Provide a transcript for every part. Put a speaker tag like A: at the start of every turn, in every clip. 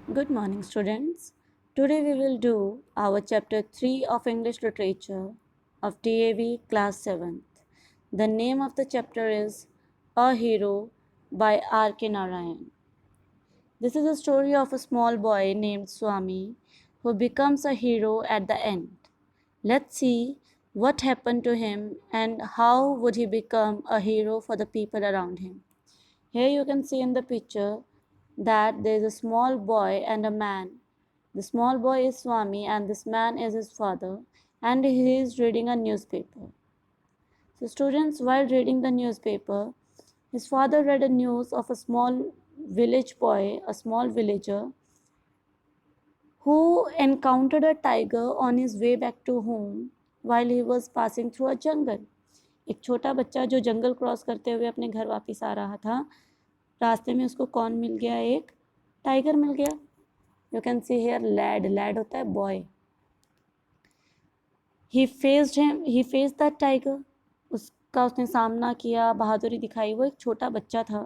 A: Good morning, students. Today we will do our chapter 3 of English Literature of TAV class 7th. The name of the chapter is A Hero by R.K. Narayan. This is a story of a small boy named Swami who becomes a hero at the end. Let's see what happened to him and how would he become a hero for the people around him. Here you can see in the picture that there is a small boy and a man. The small boy is Swami and this man is his father, and he is reading a newspaper. So students, while reading the newspaper, his father read a news of a small village boy, a small villager, who encountered a tiger on his way back to home while he was passing through a jungle. एक छोटा बच्चा जो जंगल cross करते हुए अपने घर वापस आ रहा था, रास्ते में उसको कौन मिल गया? एक टाइगर मिल गया. You can see here lad. Lad होता है boy. He faced that tiger. उसका उसने सामना किया, बहादुरी दिखाई. वो एक छोटा बच्चा था,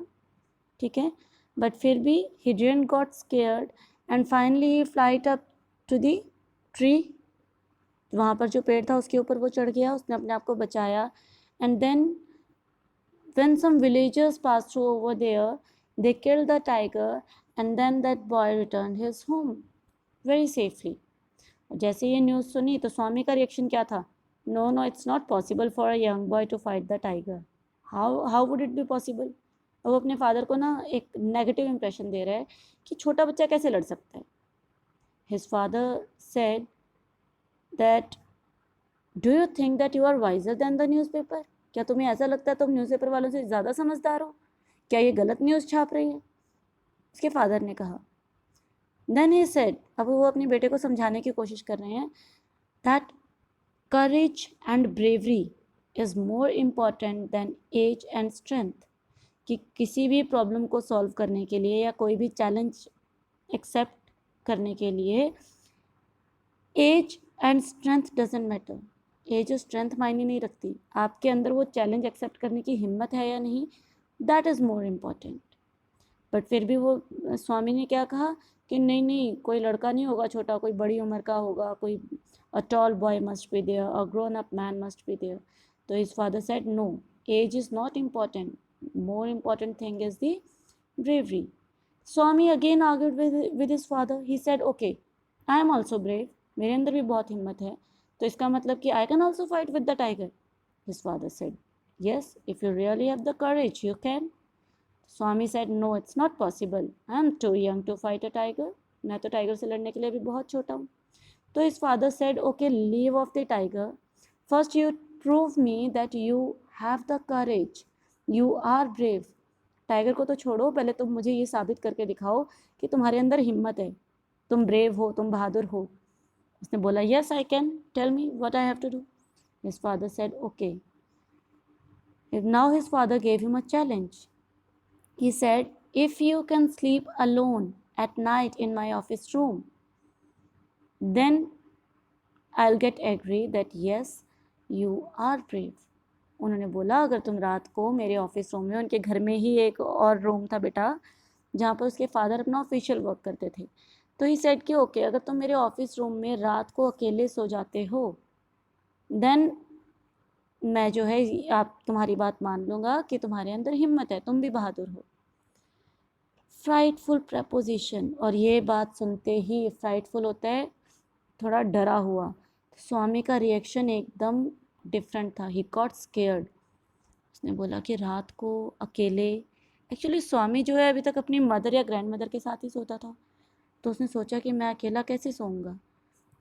A: ठीक है, बट फिर भी he didn't got scared and finally he flight up to the tree. वहाँ पर जो पेड़ था उसके ऊपर वो चढ़ गया, उसने अपने आप को बचाया. And then when some villagers passed through over there, they killed the tiger and then that boy returned his home very safely. जैसे ये न्यूज़ सुनी तो स्वामी का रिएक्शन क्या था? No no, it's not possible for a young boy to fight the tiger. How would it be possible? वो अपने father को ना एक नेगेटिव इंप्रेशन दे रहा है कि छोटा बच्चा कैसे लड़ सकता है. His father said that do you think that you are wiser than the newspaper? क्या तुम्हें ऐसा लगता है तुम न्यूज़पेपर वालों से ज़्यादा समझदार हो? क्या ये गलत न्यूज़ छाप रही है? उसके फादर ने कहा. देन ही सेड, अब वो अपने बेटे को समझाने की कोशिश कर रहे हैं, that courage and bravery is more important than age and strength. कि किसी भी प्रॉब्लम को सॉल्व करने के लिए या कोई भी चैलेंज एक्सेप्ट करने के लिए age and strength doesn't matter. Age और स्ट्रेंथ मायने नहीं रखती. आपके अंदर वो चैलेंज एक्सेप्ट करने की हिम्मत है या नहीं, that is more important. But फिर भी वो स्वामी ने क्या कहा कि नहीं नहीं, कोई लड़का नहीं होगा छोटा, कोई बड़ी उम्र का होगा, कोई a tall boy must be there, a grown up man must be there. तो his father said no, age is not important, more important thing is the bravery. Swami again argued with his father. He said, okay, I am also brave. मेरे अंदर भी बहुत हिम्मत है, तो इसका मतलब कि I can also fight with the tiger. His father said, yes, if you really have the courage, you can. Swami said, no, it's not possible. I am too young to fight a tiger. मैं तो tiger से लड़ने के लिए भी बहुत छोटा हूँ. तो his father said, okay, leave off the tiger. First you prove me that you have the courage. You are brave. Tiger को तो छोड़ो, पहले तुम मुझे ये साबित करके दिखाओ कि तुम्हारे अंदर हिम्मत है, तुम ब्रेव हो, तुम बहादुर हो. उसने बोला, yes I can, tell me what I have to do. His father said okay. Now his father gave him a challenge. He said, if you can sleep alone at night in my office room, then I'll get agree that yes, you are brave. उन्होंने बोला, अगर तुम रात को मेरे office room में, उनके घर में ही एक और रूम था बेटा जहाँ पर उसके फादर अपना ऑफिशियल वर्क करते थे. तो ही सेड कि ओके, अगर तुम मेरे ऑफिस रूम में रात को अकेले सो जाते हो, देन मैं जो है आप तुम्हारी बात मान लूँगा कि तुम्हारे अंदर हिम्मत है, तुम भी बहादुर हो. Frightful preposition. और ये बात सुनते ही फ्राइटफुल होता है थोड़ा डरा हुआ. स्वामी का रिएक्शन एकदम डिफरेंट था. He got scared. उसने बोला कि रात को अकेले, एक्चुअली स्वामी जो है अभी तक अपनी मदर या ग्रैंड मदर के साथ ही सोता था, तो उसने सोचा कि मैं अकेला कैसे सोऊंगा.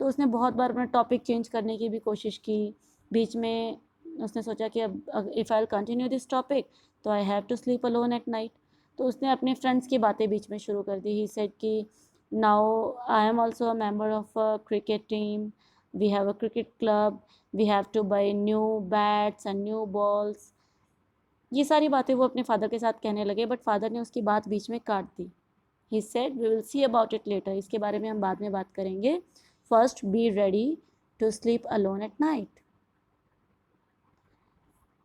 A: तो उसने बहुत बार अपना टॉपिक चेंज करने की भी कोशिश की. बीच में उसने सोचा कि अब if I continue this topic तो I have to sleep alone at night. तो उसने अपने फ्रेंड्स की बातें बीच में शुरू कर दी. ही सेड कि now I am also a member of a cricket team, we have a cricket club, we have to buy new bats and new balls. ये सारी बातें वो अपने फादर के साथ कहने लगे, बट फादर ने उसकी बात बीच में काट दी. He said we will see about it later, इसके बारे में हम बाद में बात करेंगे. First be ready to sleep alone at night.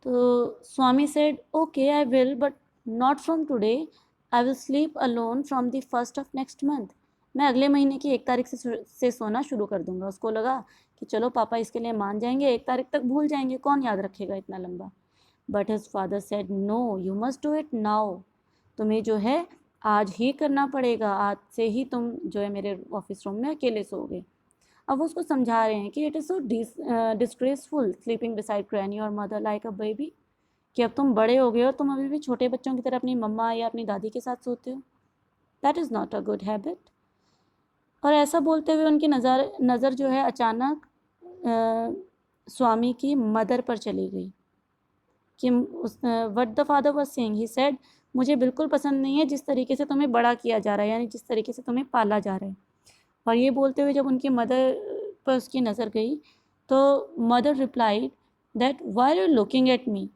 A: तो Swami said okay I will, but not from today. I will sleep alone from the first of next month. मैं अगले महीने की 1 तारीख से सोना शुरू कर दूंगा। उसको लगा कि चलो पापा इसके लिए मान जाएंगे, 1 तारीख तक भूल जाएंगे, कौन याद रखेगा इतना लंबा। But his father said no, you must do it now. तुम्हें जो है आज ही करना पड़ेगा, आज से ही तुम जो है मेरे ऑफिस रूम में अकेले सोओगे। अब वो उसको समझा रहे हैं कि it is so disgraceful sleeping beside granny और मदर लाइक अ बेबी, कि अब तुम बड़े हो गए हो, तुम अभी भी छोटे बच्चों की तरह अपनी मम्मा या अपनी दादी के साथ सोते हो। That is not a good habit. और ऐसा बोलते हुए उनकी नज़र जो है अचानक स्वामी की मदर पर चली गई कि what the father was saying, he said, मुझे बिल्कुल पसंद नहीं है जिस तरीके से तुम्हें बड़ा किया जा रहा है, यानी जिस तरीके से तुम्हें पाला जा रहा है। और ये बोलते हुए जब उनकी मदर पर उसकी नज़र गई तो mother replied that why are you looking at me,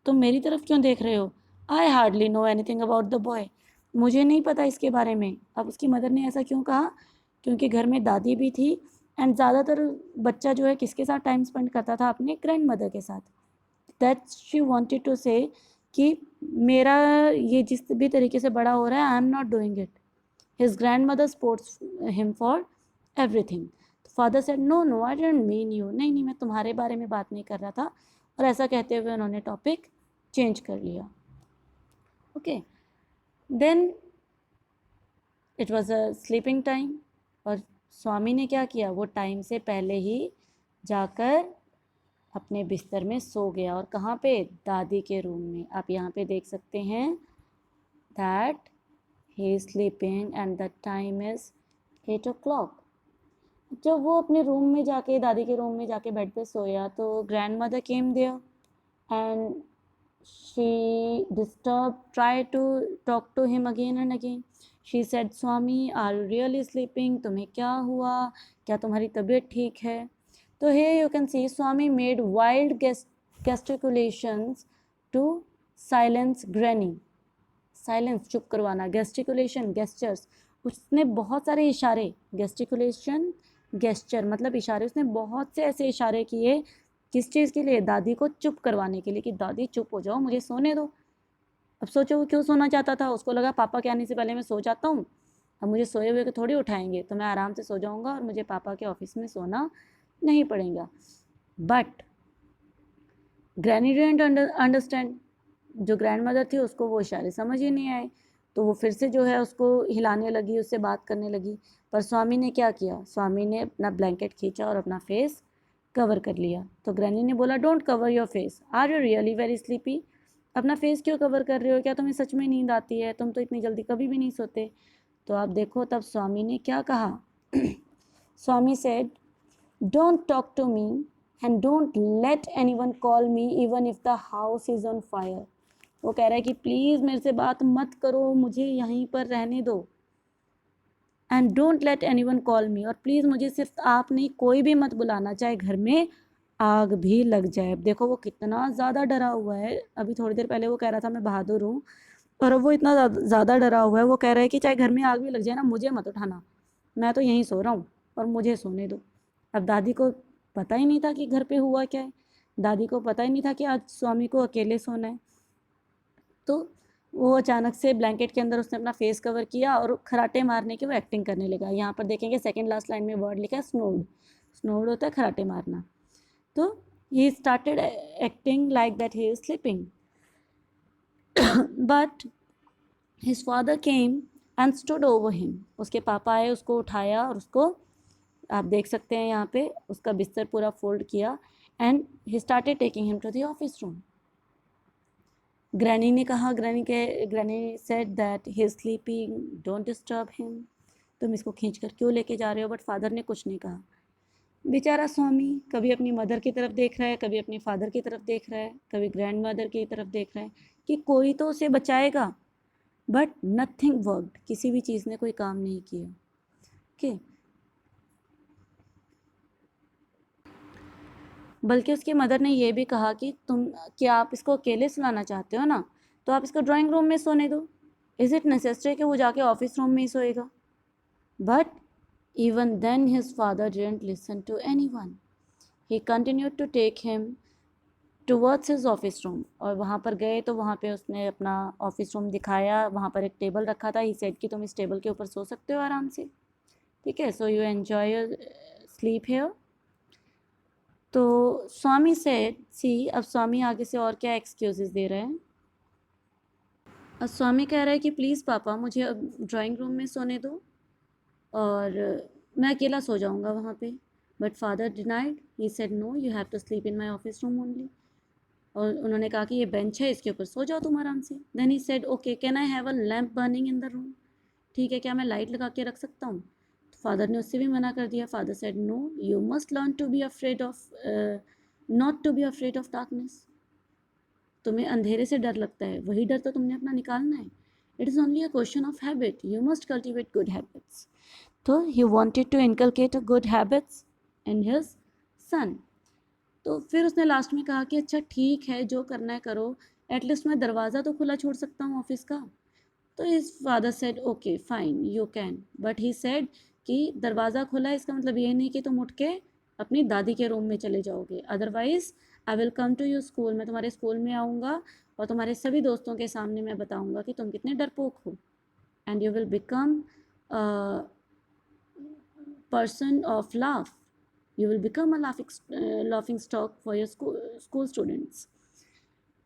A: तुम मेरी तरफ क्यों देख रहे हो। I hardly know anything about the boy, मुझे नहीं पता इसके बारे में। अब उसकी मदर ने ऐसा क्यों कहा, क्योंकि घर में दादी भी थी एंड ज़्यादातर बच्चा जो है किसके साथ टाइम स्पेंड करता था, अपने ग्रैंड मदर के साथ। दैट शी वॉन्टेड टू से कि मेरा ये जिस भी तरीके से बड़ा हो रहा है, I am not doing it. His grand mother supports him for everything. Father said no no I didn't mean you, नहीं नहीं मैं तुम्हारे बारे में बात नहीं कर रहा था। और ऐसा कहते हुए उन्होंने टॉपिक चेंज कर लिया। Okay, then it was a sleeping time. और स्वामी ने क्या किया, वो टाइम से पहले ही जाकर अपने बिस्तर में सो गया। और कहाँ पे, दादी के रूम में। आप यहाँ पे देख सकते हैं that he is sleeping and the time is 8 o'clock। जब वो अपने रूम में जाके, दादी के रूम में जाके बेड पे सोया तो grand mother came there and she tried to talk to him again and again. She said, Swami are you really sleeping, तुम्हें क्या हुआ, क्या तुम्हारी तबीयत ठीक है। तो here you can see Swami made wild gesticulations to silence granny। Silence, चुप करवाना, गेस्टिकुलेशन, गेस्चर्स, उसने बहुत सारे इशारे, गेस्टिकुलेशन गेस्चर मतलब इशारे, उसने बहुत से ऐसे इशारे किए, किस चीज़ के लिए, दादी को चुप करवाने के लिए, कि दादी चुप हो जाओ, मुझे सोने दो। अब सोचो वो क्यों सोना चाहता था, उसको लगा पापा के आने से पहले मैं सो जाता हूँ, अब मुझे सोए हुए को थोड़ी उठाएंगे, तो मैं आराम से सो जाऊँगा और मुझे पापा के ऑफिस में सोना नहीं पड़ेगा। बट ग्रैनी डिडंट अंडरस्टैंड, जो ग्रैंड मदर थी उसको वो इशारे समझ ही नहीं आए, तो वो फिर से जो है उसको हिलाने लगी, उससे बात करने लगी। पर स्वामी ने क्या किया, स्वामी ने अपना ब्लैंकेट खींचा और अपना फेस कवर कर लिया। तो ग्रैनी ने बोला, don't cover your face, are you really very sleepy, अपना फेस क्यों कवर कर रहे हो, क्या तुम्हें सच में नींद आती है, तुम तो इतनी जल्दी कभी भी नहीं सोते। तो आप देखो तब स्वामी ने क्या कहा Swami said, don't talk to me and don't let anyone call me even if the house is on fire. वो कह रहा है कि प्लीज़ मेरे से बात मत करो, मुझे यहीं पर रहने दो। And don't let anyone call मी, और प्लीज़ मुझे सिर्फ आप नहीं, कोई भी मत बुलाना, चाहे घर में आग भी लग जाए। देखो वो कितना ज़्यादा डरा हुआ है, अभी थोड़ी देर पहले वो कह रहा था मैं बहादुर हूँ, और अब वो इतना ज़्यादा डरा हुआ है, वो कह रहा है कि चाहे घर में आग भी लग जाए ना, मुझे मत उठाना, मैं तो यहीं सो रहा हूँ और मुझे सोने दो। अब दादी को पता ही नहीं था कि घर पे हुआ क्या है, दादी को पता ही नहीं था कि आज स्वामी को अकेले सोना है। तो वो अचानक से ब्लैंकेट के अंदर उसने अपना फेस कवर किया और खराटे मारने की वो एक्टिंग करने लगा। यहाँ पर देखेंगे सेकंड लास्ट लाइन में वर्ड लिखा है स्नोड, स्नोड होता है खराटे मारना। तो he started acting like that he is sleeping but his father came and stood over him. उसके पापा आए, उसको उठाया और उसको, आप देख सकते हैं यहाँ पे उसका बिस्तर पूरा फोल्ड किया and he started taking him to the office room. Granny ने कहा, granny said that he is sleeping, don't disturb him, तुम इसको खींच कर क्यों लेके जा रहे हो। बट फादर ने कुछ नहीं कहा। बेचारा स्वामी कभी अपनी मदर की तरफ देख रहा है, कभी अपनी फादर की तरफ देख रहा है, कभी ग्रैंड मदर की तरफ देख रहा है कि कोई तो उसे बचाएगा। बट नथिंग वर्कड, किसी भी चीज़ ने कोई काम नहीं किया। ओके, बल्कि उसकी मदर ने यह भी कहा कि आप इसको अकेले सुलाना चाहते हो ना, तो आप इसको ड्राइंग रूम में सोने दो, इज़ इट नेसेसरी कि वो जाके ऑफिस रूम में ही सोएगा। But even then his father didn't listen to anyone, he continued to take him towards his office room, और वहाँ पर गए तो वहाँ पे उसने अपना ऑफिस रूम दिखाया। वहाँ पर एक टेबल रखा था। ही सेड कि तुम इस टेबल के ऊपर सो सकते हो आराम से, ठीक है, so you enjoy your sleep here. तो स्वामी सेड, सी अब स्वामी आगे से और क्या एक्सक्यूजेस दे रहे हैं। अब स्वामी कह रहा है कि प्लीज़ पापा मुझे अब ड्राइंग रूम में सोने दो और मैं अकेला सो जाऊंगा वहाँ पे। But father denied, he said no, you have to sleep in my office room only. और उन्होंने कहा कि ये बेंच है, इसके ऊपर सो जाओ तुम आराम से। Then he said okay, can I have a lamp burning in the room, ठीक है, क्या मैं लाइट लगा के रख सकता हूँ। तो फादर ने उससे भी मना कर दिया। Father said no, you must learn to be afraid of, not to be afraid of darkness. तुम्हें अंधेरे से डर लगता है, वही डर तो तुमने अपना निकालना है। It is only a question of habit, you must cultivate good habits. तो he wanted to inculcate a good habits in his son. तो फिर उसने लास्ट में कहा कि अच्छा ठीक है, जो करना है करो, एटलीस्ट मैं दरवाज़ा तो खुला छोड़ सकता हूँ ऑफिस का। तो his father said okay fine you can, but he said कि दरवाज़ा खुला है इसका मतलब ये नहीं कि तुम उठ के अपनी दादी के रूम में चले जाओगे, otherwise I will come to your school, मैं तुम्हारे स्कूल में आऊँगा और तुम्हारे सभी दोस्तों के सामने मैं बताऊँगा कि तुम कितने डरपोक हो, and you will become person of laugh, you will become a laughing stock for your school students.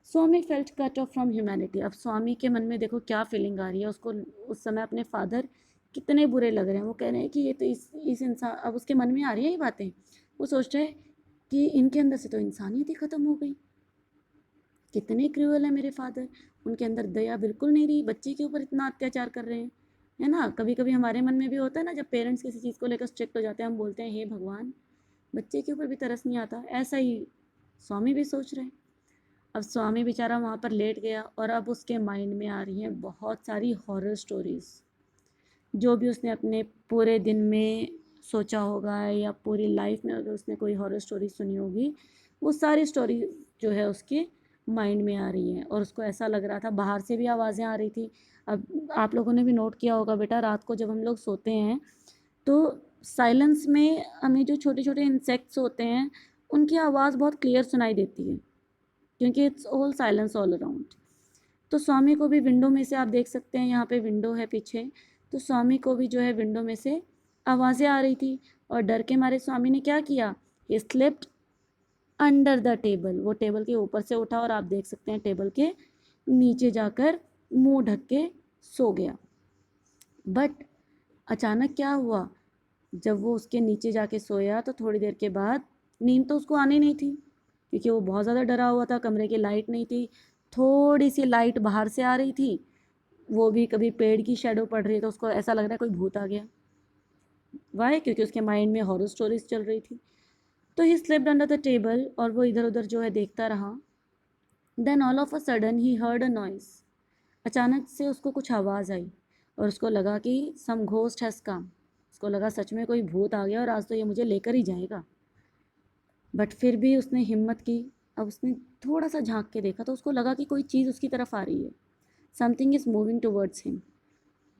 A: Swami felt cut off from humanity. अब स्वामी के मन में देखो क्या फीलिंग आ रही है उसको। उस समय अपने फादर कितने बुरे लग रहे हैं। वो कह रहे हैं कि ये तो इस इंसान, अब उसके मन में आ रही है ये बातें। वो सोच रहे हैं कि इनके अंदर से तो इंसानियत ही ख़त्म हो गई, कितने क्रूअल है मेरे फादर, उनके अंदर दया बिल्कुल नहीं रही, बच्चे के ऊपर इतना अत्याचार कर रहे हैं, है ना। कभी कभी हमारे मन में भी होता है ना, जब पेरेंट्स किसी चीज़ को लेकर स्ट्रिक्ट हो जाते हैं, हम बोलते हैं हे भगवान, बच्चे के ऊपर भी तरस नहीं आता। ऐसा ही स्वामी भी सोच रहे हैं। अब स्वामी बेचारा वहाँ पर लेट गया और अब उसके माइंड में आ रही हैं बहुत सारी हॉरर स्टोरीज़, जो भी उसने अपने पूरे दिन में सोचा होगा या पूरी लाइफ में अगर उसने कोई हॉरर स्टोरी सुनी होगी, वो सारी स्टोरी जो है उसके माइंड में आ रही है। और उसको ऐसा लग रहा था, बाहर से भी आवाज़ें आ रही थी। अब आप लोगों ने भी नोट किया होगा बेटा, रात को जब हम लोग सोते हैं तो साइलेंस में हमें जो छोटे छोटे इंसेक्ट्स होते हैं उनकी आवाज़ बहुत क्लियर सुनाई देती है, क्योंकि it's all silence all around. तो स्वामी को भी विंडो में से, आप देख सकते हैं यहाँ पे विंडो है पीछे, तो स्वामी को भी जो है विंडो में से आवाज़ें आ रही थी। और डर के मारे स्वामी ने क्या किया, ही स्लिप्ड अंडर द टेबल। वो टेबल के ऊपर से उठा और आप देख सकते हैं टेबल के नीचे जाकर मुंह ढक के सो गया। बट अचानक क्या हुआ, जब वो उसके नीचे जाके सोया तो थोड़ी देर के बाद नींद तो उसको आनी नहीं थी, क्योंकि वो बहुत ज़्यादा डरा हुआ था। कमरे की लाइट नहीं थी, थोड़ी सी लाइट बाहर से आ रही थी, वो भी कभी पेड़ की शेडो पड़ रही है, तो उसको ऐसा लग रहा है कोई भूत आ गया। वाई, क्योंकि उसके माइंड में हॉरर स्टोरीज चल रही थी। तो he slipped under the table और वो इधर उधर जो है देखता रहा। Then all of a sudden he heard a noise. अचानक से उसको कुछ आवाज़ आई और उसको लगा कि सम घोस्ट हैज़ कम। उसको लगा सच में कोई भूत आ गया और आज तो ये मुझे लेकर ही जाएगा। बट फिर भी उसने हिम्मत की। अब उसने थोड़ा सा झांक के देखा तो उसको लगा कि कोई चीज़ उसकी तरफ आ रही है, something is moving towards him.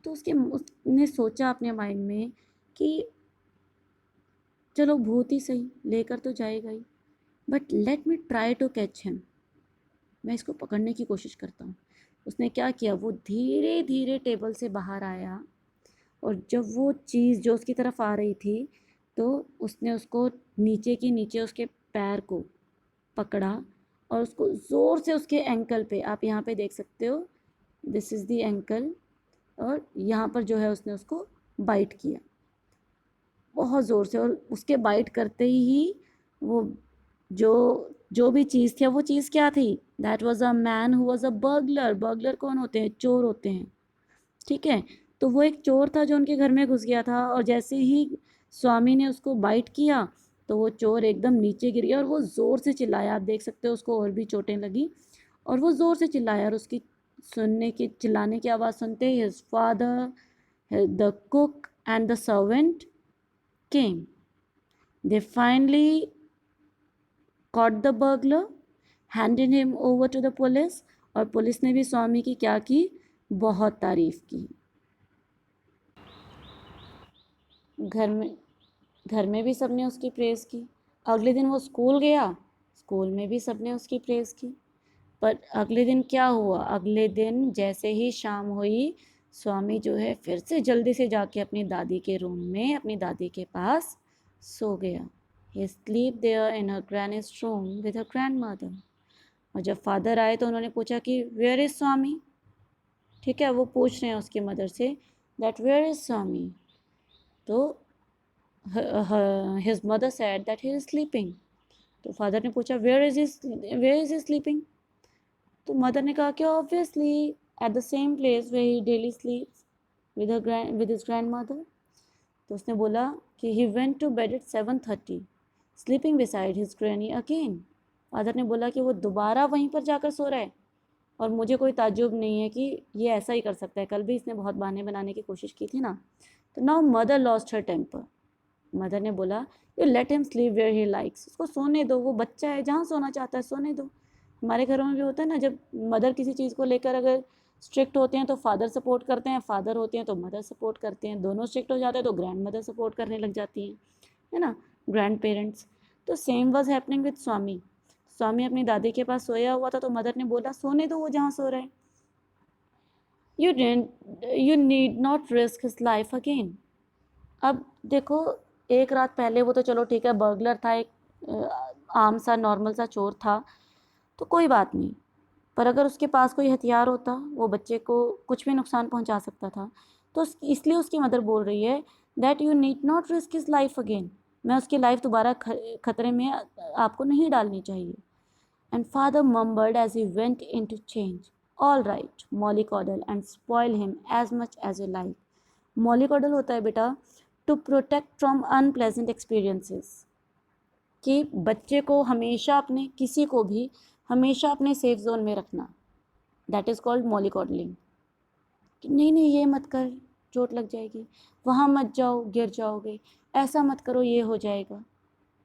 A: तो उसने सोचा अपने माइंड में कि चलो भूत ही सही, लेकर तो जाएगा ही, but let me try to catch him, मैं इसको पकड़ने की कोशिश करता हूँ। उसने क्या किया, वो धीरे धीरे टेबल से बाहर आया और जब वो चीज़ जो उसकी तरफ आ रही थी तो उसने उसको नीचे की नीचे उसके पैर को पकड़ा और उसको ज़ोर से उसके एंकल पे, आप यहाँ पे देख सकते हो, दिस इज़ द एंकल, और यहाँ पर जो है उसने उसको बाइट किया बहुत ज़ोर से। और उसके बाइट करते ही वो जो जो भी चीज़ थी, वो चीज़ क्या थी, that was a man who was a burglar. Burglar कौन होते हैं, चोर होते हैं, ठीक है। तो वो एक चोर था जो उनके घर में घुस गया था और जैसे ही स्वामी ने उसको बाइट किया तो वो चोर एकदम नीचे गिर गया और वो ज़ोर से चिल्लाया। आप देख सकते हो उसको और भी चोटें लगी और वो ज़ोर से चिल्लाया। और उसकी चिल्लाने की आवाज़ सुनते ही his father, the cook and the servant came. They finally caught the burglar, handed him over to the police। और पुलिस ने भी स्वामी की क्या की, बहुत तारीफ की। घर में भी सबने उसकी प्रेज़ की। अगले दिन वो स्कूल गया। स्कूल में भी सबने उसकी प्रेज़ की। पर अगले दिन क्या हुआ, अगले दिन जैसे ही शाम हुई, स्वामी जो है फिर से जल्दी से जाके अपनी दादी के रूम में अपनी दादी के पास सो गया। He sleep there in her granny's room with her grandmother. और जब फादर आए तो उन्होंने पूछा कि वेयर इज़ स्वामी। ठीक है, वो पूछ रहे हैं उसकी mother say that where is Swami. तो his mother said that he is sleeping. तो फादर ने पूछा वेयर इज़ ही स्लीपिंग। तो मदर ने कहा कि obviously at the same place where he daily sleeps with his grandmother. तो उसने बोला कि he went to bed at 7:30 sleeping beside his granny again. Father ने बोला कि वो दोबारा वहीं पर जाकर सो रहा है। और मुझे कोई ताज्जुब नहीं है कि ये ऐसा ही कर सकता है, कल भी इसने बहुत बहाने बनाने की कोशिश की थी ना। तो now mother lost her temper. Mother ने बोला you let him sleep where he likes, उसको सोने दो, वो बच्चा है, जहाँ सोना चाहता है सोने दो। हमारे घरों में भी होता है ना, जब मदर किसी चीज़ को लेकर अगर स्ट्रिक्ट होते हैं तो फादर सपोर्ट करते हैं, फादर होते हैं तो मदर सपोर्ट करते हैं, दोनों स्ट्रिक्ट हो जाते हैं तो ग्रैंड मदर सपोर्ट करने लग जाती हैं, है ना, ग्रैंड पेरेंट्स। तो सेम वॉज हैपनिंग विद स्वामी। स्वामी अपनी दादी के पास सोया हुआ था तो मदर ने बोला सोने दो, वो जहाँ सो रहा है। You need not risk his life again. अब देखो, एक रात पहले वो तो चलो ठीक है बर्गलर था, एक आम सा नॉर्मल सा चोर था, तो कोई बात नहीं। पर अगर उसके पास कोई हथियार होता, वो बच्चे को कुछ भी नुकसान पहुंचा सकता था। तो इसलिए उसकी मदर बोल रही है that you need not risk his life again. मैं उसकी लाइफ दोबारा खतरे में आपको नहीं डालनी चाहिए। And father mumbled as he went in to change. All right, mollycoddle and spoil him as much as you like. mollycoddle होता है बेटा to protect from unpleasant experiences, कि बच्चे को हमेशा अपने किसी को भी हमेशा अपने सेफ जोन में रखना। That is called mollycoddling। कि नहीं नहीं ये मत कर, चोट लग जाएगी, वहाँ मत जाओ गिर जाओगे, ऐसा मत करो ये हो जाएगा।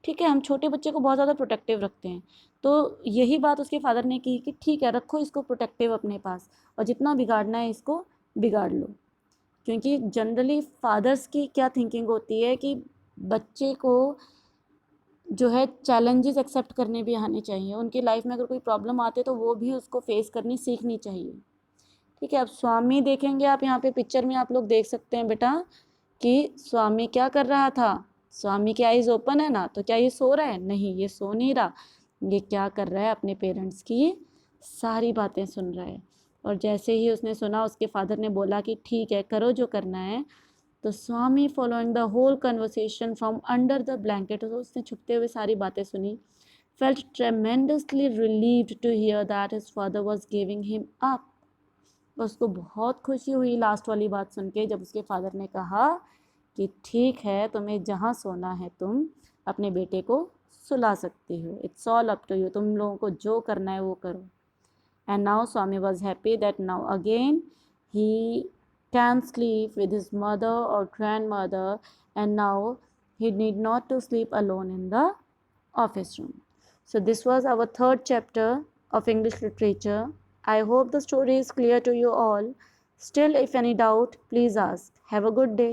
A: ठीक है, हम छोटे बच्चे को बहुत ज़्यादा प्रोटेक्टिव रखते हैं। तो यही बात उसके फादर ने की कि ठीक है रखो इसको प्रोटेक्टिव अपने पास, और जितना बिगाड़ना है इसको बिगाड़ लो। क्योंकि जनरली फादर्स की क्या थिंकिंग होती है कि बच्चे को जो है चैलेंजेस एक्सेप्ट करने भी आने चाहिए, उनकी लाइफ में अगर कोई प्रॉब्लम आते तो वो भी उसको फेस करनी सीखनी चाहिए। ठीक है, अब स्वामी देखेंगे आप यहाँ पे पिक्चर में आप लोग देख सकते हैं बेटा कि स्वामी क्या कर रहा था। स्वामी की आईज ओपन है ना, तो क्या ये सो रहा है? नहीं, ये सो नहीं रहा। ये क्या कर रहा है, अपने पेरेंट्स की सारी बातें सुन रहा है। और जैसे ही उसने सुना उसके फादर ने बोला कि ठीक है करो जो करना है, तो Swami following the whole conversation from under the blanket, तो उसने छुपते हुए सारी बातें सुनी। Felt tremendously relieved to hear that his father was giving him up. उसको बहुत खुशी हुई लास्ट वाली बात सुन के, जब उसके फादर ने कहा कि ठीक है तुम्हें जहाँ सोना है तुम अपने बेटे को सुला सकती हो, it's all up to you, तुम लोगों को जो करना है वो करो। And now Swami was happy that now again he can sleep with his mother और grand mother, and now he need not to sleep alone in the office room. So this was our third chapter of English literature. I hope the story is clear to you all. Still, if any doubt, please ask. Have a good day.